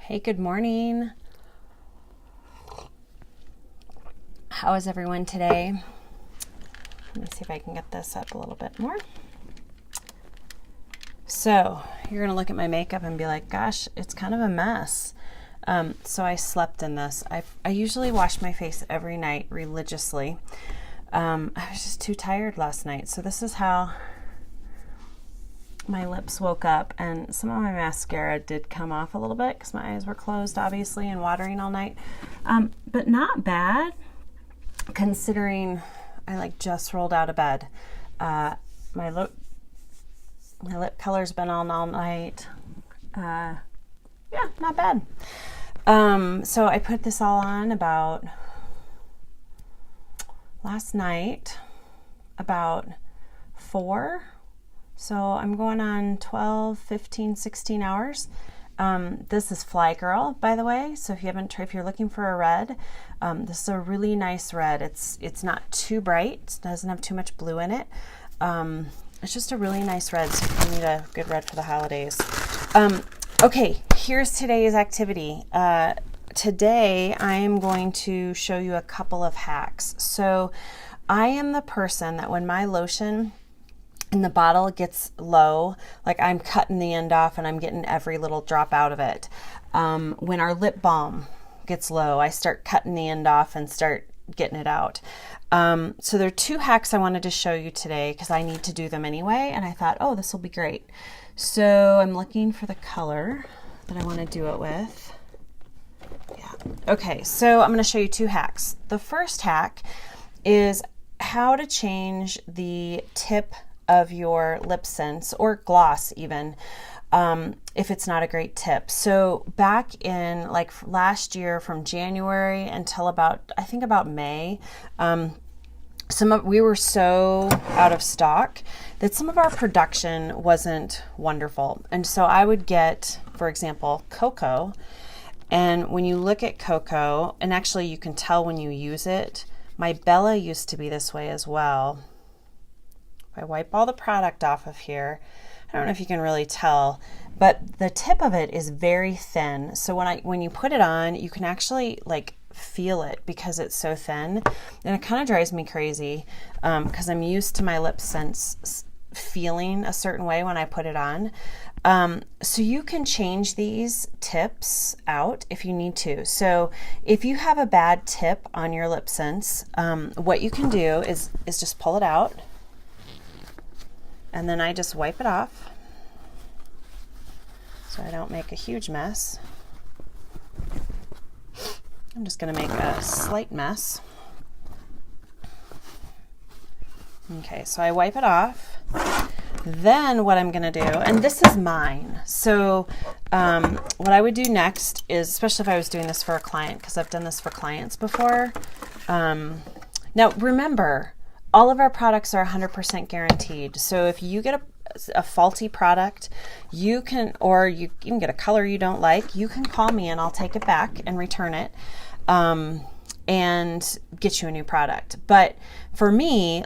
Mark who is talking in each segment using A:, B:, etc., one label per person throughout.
A: Hey, good morning. How is everyone today? Let me see if I can get this up a little bit more. So you're gonna look at my makeup and be like, gosh, it's kind of a mess. So I slept in this. I usually wash my face every night religiously. I was just too tired last night. So this is how my lips woke up, and some of my mascara did come off a little bit because my eyes were closed, obviously, and watering all night. But not bad, considering I just rolled out of bed. My lip color's been on all night. Yeah, not bad. So I put this all on about last night, about 4. So I'm going on 12, 15, 16 hours. This is Fly Girl, by the way. So if you're looking for a red, this is a really nice red. It's not too bright. It doesn't have too much blue in it. It's just a really nice red. So if you need a good red for the holidays. Okay, here's today's activity. Today I am going to show you a couple of hacks. So I am the person that when my lotion in the bottle gets low, like I'm cutting the end off and I'm getting every little drop out of it. When our lip balm gets low, I start cutting the end off and start getting it out. So there are 2 hacks I wanted to show you today because I need to do them anyway, and I thought, oh, this will be great. So I'm looking for the color that I want to do it with. Yeah. Okay, so I'm going to show you 2 hacks. The first hack is how to change the tip of your LipSense or gloss even, if it's not a great tip. So back in last year from January until about May, we were so out of stock that some of our production wasn't wonderful. And so I would get, for example, cocoa. And when you look at cocoa, and actually you can tell when you use it, my Bella used to be this way as well. I wipe all the product off of here. I don't know if you can really tell, but the tip of it is very thin. So when you put it on, you can actually feel it because it's so thin, and it kind of drives me crazy because I'm used to my LipSense feeling a certain way when I put it on. So you can change these tips out if you need to. So if you have a bad tip on your LipSense, what you can do is just pull it out. And then I just wipe it off so I don't make a huge mess. I'm just going to make a slight mess. Okay, so I wipe it off. Then what I'm going to do, and this is mine. So what I would do next is, especially if I was doing this for a client, because I've done this for clients before. Now remember, all of our products are 100% guaranteed. So if you get a faulty product, you can get a color you don't like, you can call me and I'll take it back and return it and get you a new product. But for me,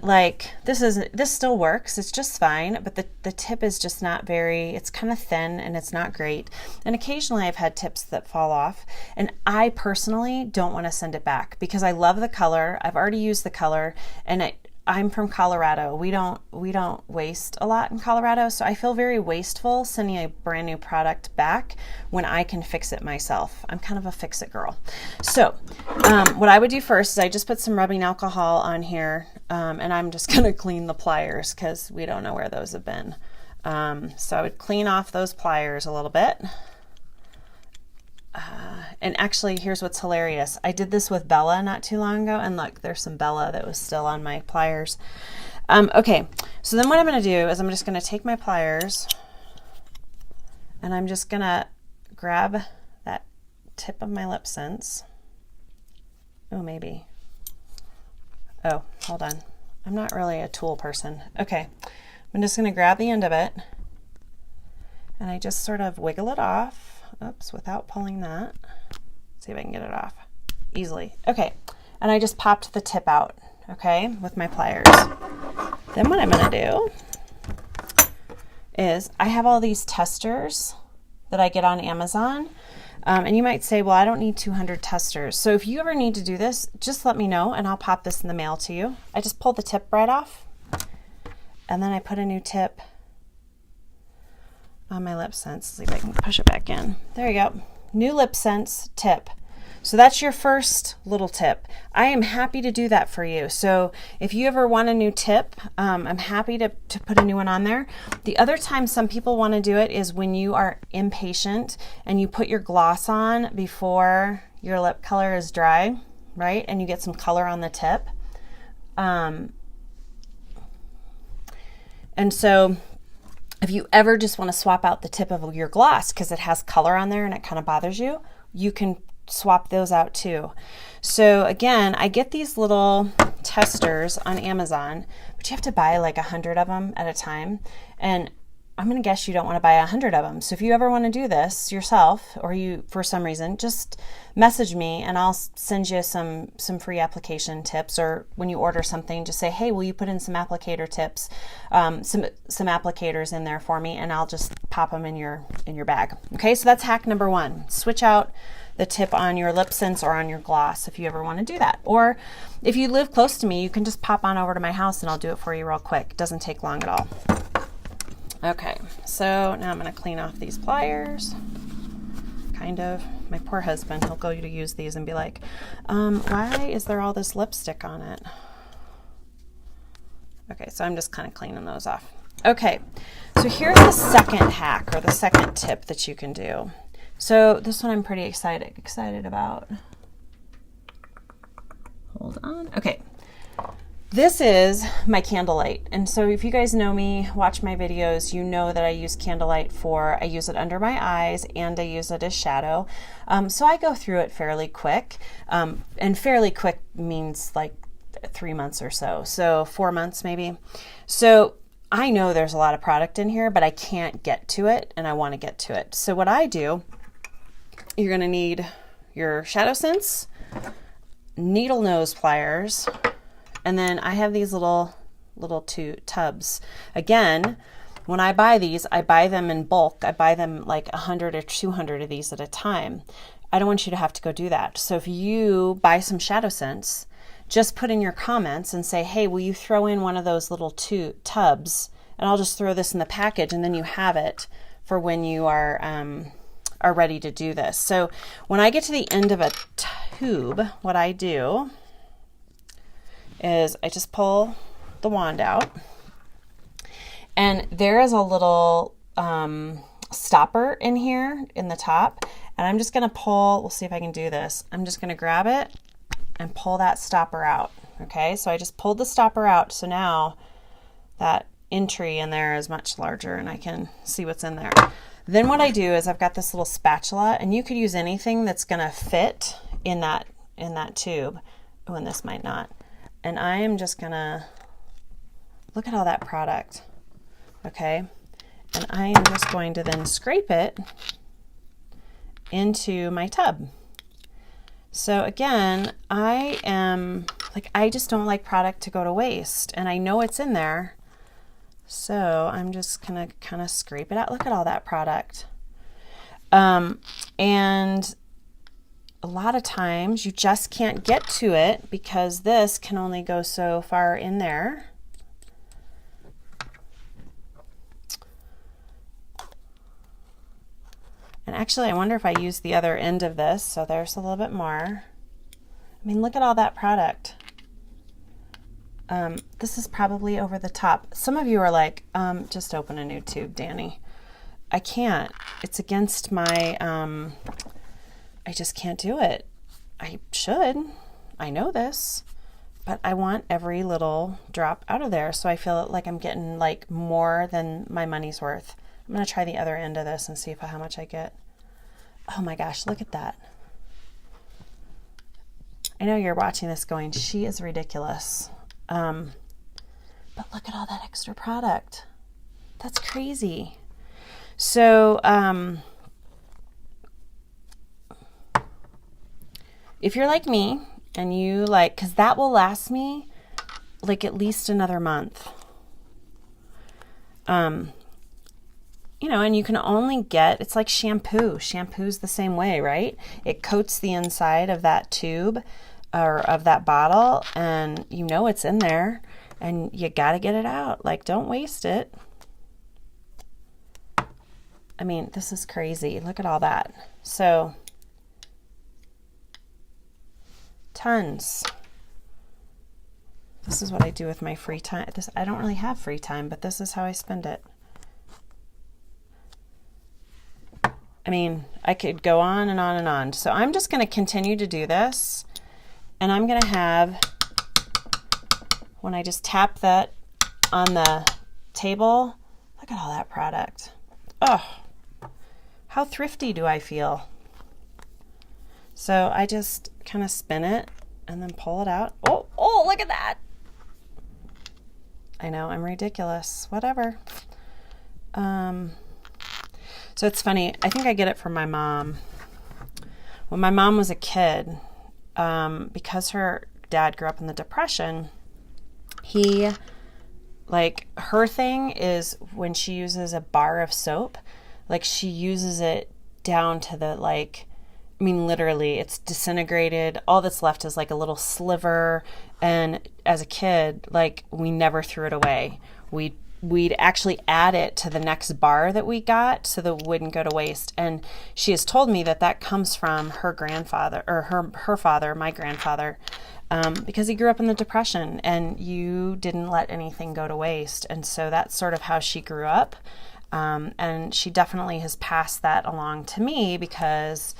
A: this still works. It's just fine, but the tip is just not it's kind of thin and it's not great. And occasionally I've had tips that fall off, and I personally don't want to send it back because I love the color. I've already used the color, and I'm from Colorado. We don't waste a lot in Colorado, so I feel very wasteful sending a brand new product back when I can fix it myself. I'm kind of a fix-it girl. So what I would do first is I just put some rubbing alcohol on here, and I'm just going to clean the pliers because we don't know where those have been. So I would clean off those pliers a little bit. And actually, here's what's hilarious. I did this with Bella not too long ago, and look, there's some Bella that was still on my pliers. Okay, so then what I'm going to do is I'm just going to take my pliers, and I'm just going to grab that tip of my LipSense. Oh, maybe. Oh, hold on. I'm not really a tool person. Okay, I'm just going to grab the end of it, and I just sort of wiggle it off. Oops, without pulling that. See if I can get it off easily. Okay, and I just popped the tip out, okay, with my pliers. Then what I'm going to do is I have all these testers that I get on Amazon. And you might say, well, I don't need 200 testers. So if you ever need to do this, just let me know and I'll pop this in the mail to you. I just pull the tip right off and then I put a new tip on my LipSense. See if I can push it back in. There you go. New LipSense tip. So that's your first little tip. I am happy to do that for you. So if you ever want a new tip, I'm happy to put a new one on there. The other time some people want to do it is when you are impatient and you put your gloss on before your lip color is dry, right? And you get some color on the tip. And so if you ever just want to swap out the tip of your gloss because it has color on there and it kind of bothers you, you can swap those out too. So again, I get these little testers on Amazon, but you have to buy like 100 of them at a time. And I'm going to guess you don't want to buy 100 of them. So if you ever want to do this yourself, or you, for some reason, just message me and I'll send you some free application tips. Or when you order something, just say, hey, will you put in some applicator tips, some applicators in there for me, and I'll just pop them in your bag. Okay, so that's hack number 1. Switch out the tip on your LipSense or on your gloss if you ever want to do that. Or if you live close to me, you can just pop on over to my house and I'll do it for you real quick. It doesn't take long at all. Okay, so now I'm going to clean off these pliers. Kind of. My poor husband, he'll go to use these and be like, why is there all this lipstick on it? Okay, so I'm just kind of cleaning those off. Okay, so here's the second hack or the second tip that you can do. So this one I'm pretty excited about. Hold on. Okay. This is my candlelight. And so if you guys know me, watch my videos, you know that I use candlelight I use it under my eyes and I use it as shadow. So I go through it fairly quick. And fairly quick means like 3 months or so. So 4 months maybe. So I know there's a lot of product in here, but I can't get to it and I want to get to it. So what I do, you're going to need your ShadowSense, needle nose pliers, and then I have these little tubs. Again, when I buy these, I buy them in bulk. I buy them like 100 or 200 of these at a time. I don't want you to have to go do that. So if you buy some ShadowSense, just put in your comments and say, hey, will you throw in one of those little tubs? And I'll just throw this in the package and then you have it for when you are ready to do this. So when I get to the end of a tube, what I do is I just pull the wand out and there is a little stopper in here in the top, and I'm just going to pull, we'll see if I can do this. I'm just going to grab it and pull that stopper out. Okay, so I just pulled the stopper out, so now that entry in there is much larger and I can see what's in there. Then what I do is I've got this little spatula, and you could use anything that's going to fit in that tube. Oh, and this might not. And I am just going to look at all that product. Okay? And I am just going to then scrape it into my tub. So again, I just don't like product to go to waste, and I know it's in there. So I'm just gonna kind of scrape it out. Look at all that product. And a lot of times you just can't get to it because this can only go so far in there. And actually, I wonder if I use the other end of this. So there's a little bit more. I mean, look at all that product. This is probably over the top. Some of you are like, just open a new tube, Danny. I can't. It's against my, I just can't do it. I should. I know this. But I want every little drop out of there so I feel like I'm getting like more than my money's worth. I'm going to try the other end of this and see how much I get. Oh my gosh, look at that. I know you're watching this going, she is ridiculous. But look at all that extra product. That's crazy. So, if you're like me and you like, because that will last me like at least another month. you know, and you can only get, it's like shampoo. Shampoo's the same way, right? It coats the inside of that tube or of that bottle, and you know it's in there, and you got to get it out. Like, don't waste it. I mean, this is crazy. Look at all that. So, tons. This is what I do with my free time. I don't really have free time, but this is how I spend it. I mean, I could go on and on and on. So I'm just going to continue to do this. And I'm going to have, when I just tap that on the table, look at all that product. Oh, how thrifty do I feel? So I just kind of spin it and then pull it out. Oh, look at that. I know, I'm ridiculous. Whatever. So it's funny. I think I get it from my mom. When my mom was a kid, because her dad grew up in the Depression, her thing is when she uses a bar of soap, like she uses it down to the, like, I mean, literally, it's disintegrated. All that's left is like a little sliver. And as a kid, like, we never threw it away. We'd actually add it to the next bar that we got so that it wouldn't go to waste. And she has told me that that comes from her grandfather, or her father, my grandfather, because he grew up in the Depression and you didn't let anything go to waste. And so that's sort of how she grew up. And she definitely has passed that along to me because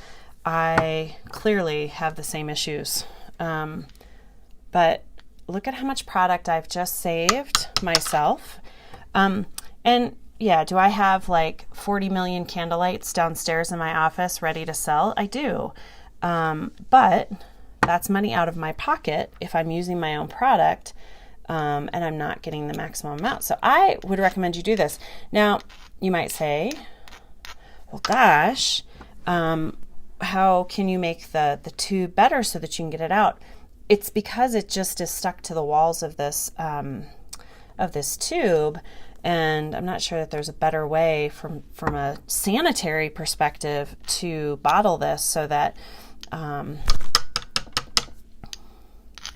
A: I clearly have the same issues. But look at how much product I've just saved myself. And yeah, do I have like 40 million candlelights downstairs in my office ready to sell? I do. But that's money out of my pocket if I'm using my own product, and I'm not getting the maximum amount. So I would recommend you do this. Now, you might say, well, gosh, how can you make the tube better so that you can get it out? It's because it just is stuck to the walls of this tube, and I'm not sure that there's a better way from a sanitary perspective to bottle this so that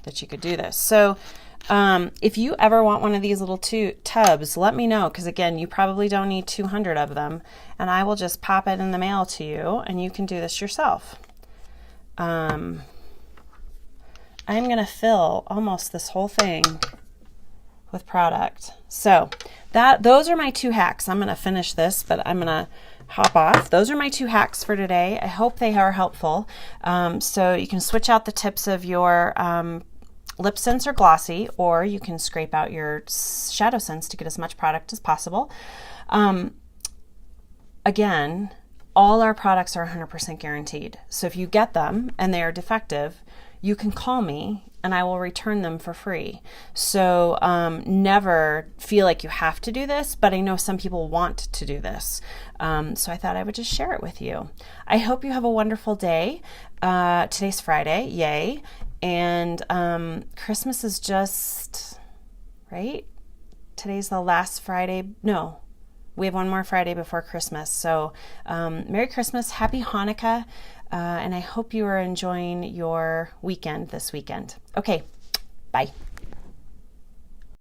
A: that you could do this. So if you ever want one of these little tubs, let me know, because again, you probably don't need 200 of them, and I will just pop it in the mail to you and you can do this yourself. I'm going to fill almost this whole thing with product. So those are my 2 hacks. I'm going to finish this, but I'm going to hop off. Those are my 2 hacks for today. I hope they are helpful. So you can switch out the tips of your LipSense or Glossy, or you can scrape out your ShadowSense to get as much product as possible. Again, all our products are 100% guaranteed. So if you get them and they are defective, you can call me and I will return them for free. So never feel like you have to do this, but I know some people want to do this. So I thought I would just share it with you. I hope you have a wonderful day. Today's Friday, yay. And Christmas is just, right? Today's the last Friday. No, we have one more Friday before Christmas. So Merry Christmas, Happy Hanukkah. And I hope you are enjoying your weekend this weekend. Okay, bye.